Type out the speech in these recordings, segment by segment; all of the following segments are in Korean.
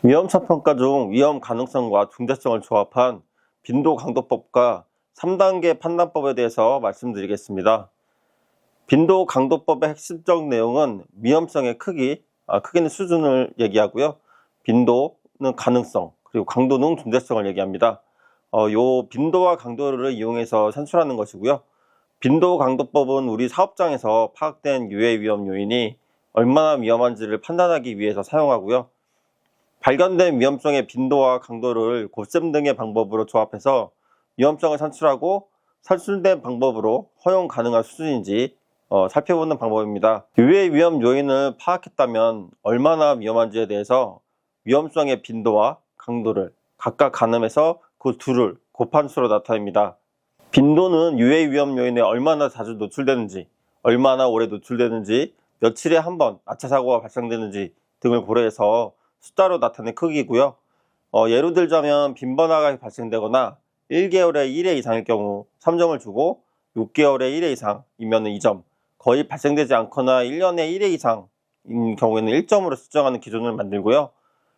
위험성 평가 중 위험 가능성과 중대성을 조합한 빈도 강도법과 3단계 판단법에 대해서 말씀드리겠습니다. 빈도 강도법의 핵심적 내용은 위험성의 크기는 수준을 얘기하고요. 빈도는 가능성, 그리고 강도는 중대성을 얘기합니다. 요 빈도와 강도를 이용해서 산출하는 것이고요. 빈도 강도법은 우리 사업장에서 파악된 유해 위험 요인이 얼마나 위험한지를 판단하기 위해서 사용하고요. 발견된 위험성의 빈도와 강도를 곱셈 등의 방법으로 조합해서 위험성을 산출하고 산출된 방법으로 허용 가능한 수준인지 살펴보는 방법입니다. 유해 위험 요인을 파악했다면 얼마나 위험한지에 대해서 위험성의 빈도와 강도를 각각 가늠해서 그 둘을 곱한 수로 나타냅니다. 빈도는 유해 위험 요인에 얼마나 자주 노출되는지, 얼마나 오래 노출되는지, 며칠에 한 번 아차 사고가 발생되는지 등을 고려해서 숫자로 나타낸 크기이고요. 예로 들자면 빈번하게 발생되거나 1개월에 1회 이상일 경우 3점을 주고 6개월에 1회 이상이면 2점, 거의 발생되지 않거나 1년에 1회 이상인 경우에는 1점으로 수정하는 기준을 만들고요.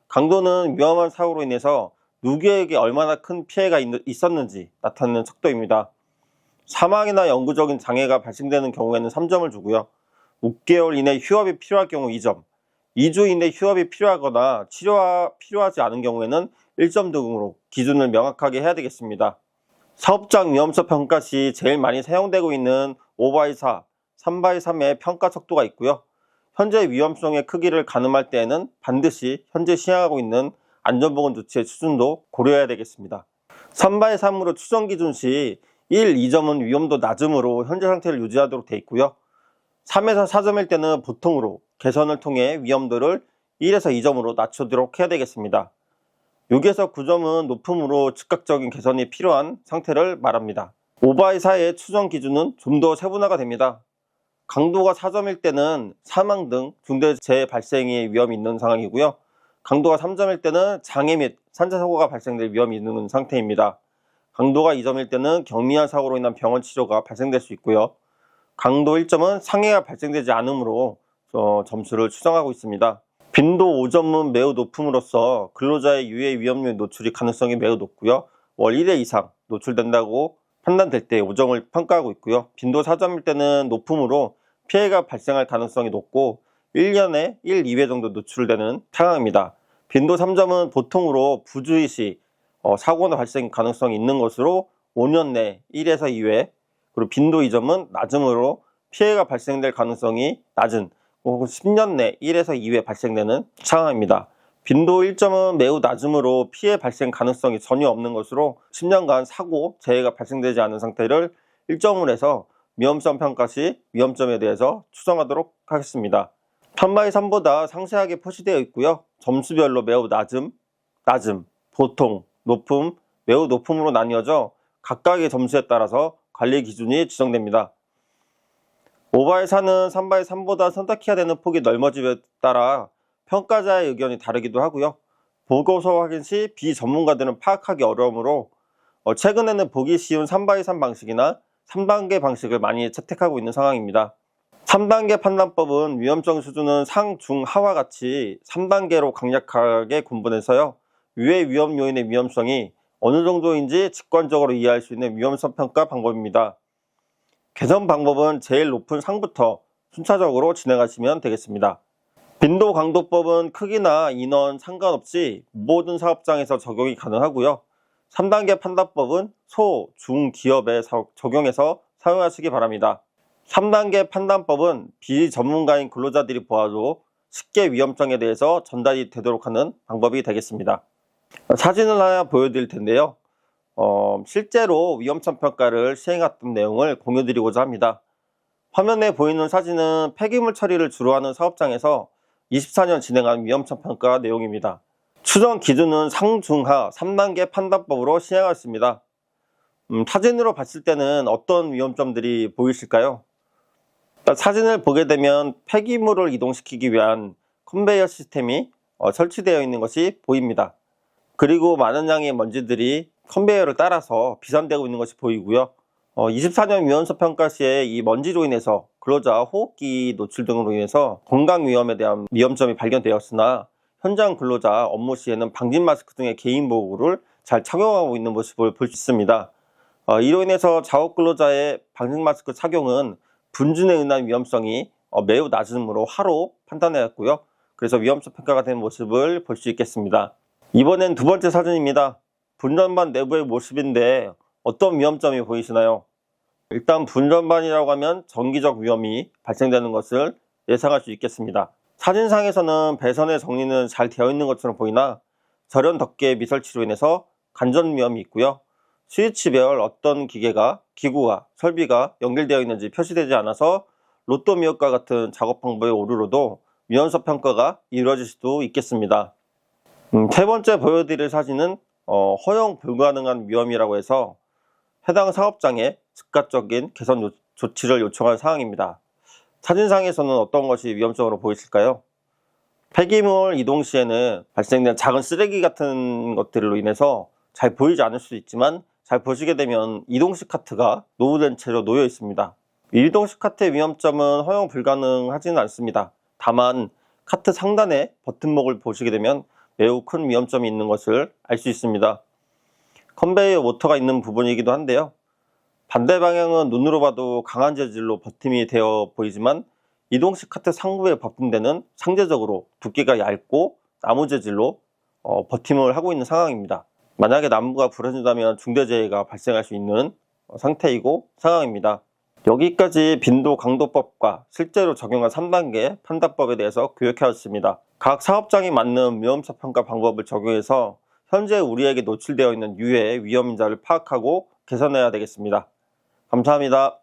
강도는 위험한 사고로 인해서 누구에게 얼마나 큰 피해가 있었는지 나타내는 척도입니다. 사망이나 영구적인 장애가 발생되는 경우에는 3점을 주고요. 6개월 이내 휴업이 필요할 경우 2점, 2주 이내 휴업이 필요하거나 치료가 필요하지 않은 경우에는 1점 등으로 기준을 명확하게 해야 되겠습니다. 사업장 위험성 평가 시 제일 많이 사용되고 있는 5x4, 3x3의 평가 척도가 있고요. 현재 위험성의 크기를 가늠할 때에는 반드시 현재 시행하고 있는 안전보건 조치의 수준도 고려해야 되겠습니다. 3x3으로 추정 기준 시 1, 2점은 위험도 낮음으로 현재 상태를 유지하도록 되어 있고요. 3에서 4점일 때는 보통으로 개선을 통해 위험도를 1에서 2점으로 낮추도록 해야 되겠습니다. 6에서 9점은 높음으로 즉각적인 개선이 필요한 상태를 말합니다. 5x4의 추정 기준은 좀 더 세분화가 됩니다. 강도가 4점일 때는 사망 등 중대재해 발생의 위험이 있는 상황이고요. 강도가 3점일 때는 장애 및 산재사고가 발생될 위험이 있는 상태입니다. 강도가 2점일 때는 경미한 사고로 인한 병원 치료가 발생될 수 있고요. 강도 1점은 상해가 발생되지 않으므로 점수를 추정하고 있습니다. 빈도 5점은 매우 높음으로써 근로자의 유해 위험률 노출이 가능성이 매우 높고요. 월 1회 이상 노출된다고 판단될 때 5점을 평가하고 있고요. 빈도 4점일 때는 높음으로 피해가 발생할 가능성이 높고 1년에 1, 2회 정도 노출되는 상황입니다. 빈도 3점은 보통으로 부주의 시 사고나 발생 가능성이 있는 것으로 5년 내 1에서 2회, 그리고 빈도 2점은 낮음으로 피해가 발생될 가능성이 낮은 혹은 10년 내 1에서 2회 발생되는 상황입니다. 빈도 1점은 매우 낮음으로 피해 발생 가능성이 전혀 없는 것으로 10년간 사고, 재해가 발생되지 않은 상태를 1점으로 해서 위험성 평가 시 위험점에 대해서 추정하도록 하겠습니다. 3x3보다 상세하게 표시되어 있고요. 점수별로 매우 낮음, 보통, 높음, 매우 높음으로 나뉘어져 각각의 점수에 따라서 관리 기준이 지정됩니다. 5x4는 3x3보다 선택해야 되는 폭이 넓어짐에 따라 평가자의 의견이 다르기도 하고요. 보고서 확인 시 비전문가들은 파악하기 어려우므로 최근에는 보기 쉬운 3x3 방식이나 3단계 방식을 많이 채택하고 있는 상황입니다. 3단계 판단법은 위험성 수준은 상, 중, 하와 같이 3단계로 강력하게 구분해서요. 유해 위험 요인의 위험성이 어느 정도인지 직관적으로 이해할 수 있는 위험성 평가 방법입니다. 개선 방법은 제일 높은 상부터 순차적으로 진행하시면 되겠습니다. 빈도 강도법은 크기나 인원 상관없이 모든 사업장에서 적용이 가능하고요. 3단계 판단법은 소, 중 기업에 적용해서 사용하시기 바랍니다. 3단계 판단법은 비전문가인 근로자들이 보아도 쉽게 위험성에 대해서 전달이 되도록 하는 방법이 되겠습니다. 사진을 하나 보여드릴 텐데요. 실제로 위험성 평가를 시행했던 내용을 공유드리고자 합니다. 화면에 보이는 사진은 폐기물 처리를 주로 하는 사업장에서 24년 진행한 위험성 평가 내용입니다. 추정 기준은 상중하 3단계 판단법으로 시행하였습니다. 사진으로 봤을 때는 어떤 위험점들이 보이실까요? 사진을 보게 되면 폐기물을 이동시키기 위한 컨베이어 시스템이 설치되어 있는 것이 보입니다. 그리고 많은 양의 먼지들이 컨베이어를 따라서 비산되고 있는 것이 보이고요. 24년 위험성 평가 시에 이 먼지로 인해서 근로자 호흡기 노출 등으로 인해서 건강 위험에 대한 위험점이 발견되었으나 현장 근로자 업무 시에는 방진 마스크 등의 개인 보호구를 잘 착용하고 있는 모습을 볼 수 있습니다. 이로 인해서 작업 근로자의 방진 마스크 착용은 분진에 의한 위험성이 매우 낮으므로 하로 판단하였고요. 그래서 위험성 평가가 된 모습을 볼 수 있겠습니다. 이번엔 두 번째 사진입니다. 분전반 내부의 모습인데 어떤 위험점이 보이시나요? 일단 분전반이라고 하면 전기적 위험이 발생되는 것을 예상할 수 있겠습니다. 사진상에서는 배선의 정리는 잘 되어 있는 것처럼 보이나 절연 덮개 미설치로 인해서 간전 위험이 있고요. 스위치별 어떤 기구와 설비가 연결되어 있는지 표시되지 않아서 로또 미역과 같은 작업 방법의 오류로도 위험성 평가가 이루어질 수도 있겠습니다. 세 번째 보여드릴 사진은 허용 불가능한 위험이라고 해서 해당 사업장에 즉각적인 개선 조치를 요청할 사항입니다. 사진상에서는 어떤 것이 위험적으로 보이실까요? 폐기물 이동 시에는 발생된 작은 쓰레기 같은 것들로 인해서 잘 보이지 않을 수도 있지만 잘 보시게 되면 이동식 카트가 노후된 채로 놓여 있습니다. 이동식 카트의 위험점은 허용 불가능하지는 않습니다. 다만 카트 상단의 버튼목을 보시게 되면 매우 큰 위험점이 있는 것을 알 수 있습니다. 컨베이어 모터가 있는 부분이기도 한데요. 반대 방향은 눈으로 봐도 강한 재질로 버팀이 되어 보이지만 이동식 카트 상부에 버팀대는 상대적으로 두께가 얇고 나무 재질로 버팀을 하고 있는 상황입니다. 만약에 나무가 부러진다면 중대재해가 발생할 수 있는 상태이고 상황입니다. 여기까지 빈도 강도법과 실제로 적용한 3단계 판단법에 대해서 교육해왔습니다. 각 사업장에 맞는 위험성 평가 방법을 적용해서 현재 우리에게 노출되어 있는 유해 위험 인자를 파악하고 개선해야 되겠습니다. 감사합니다.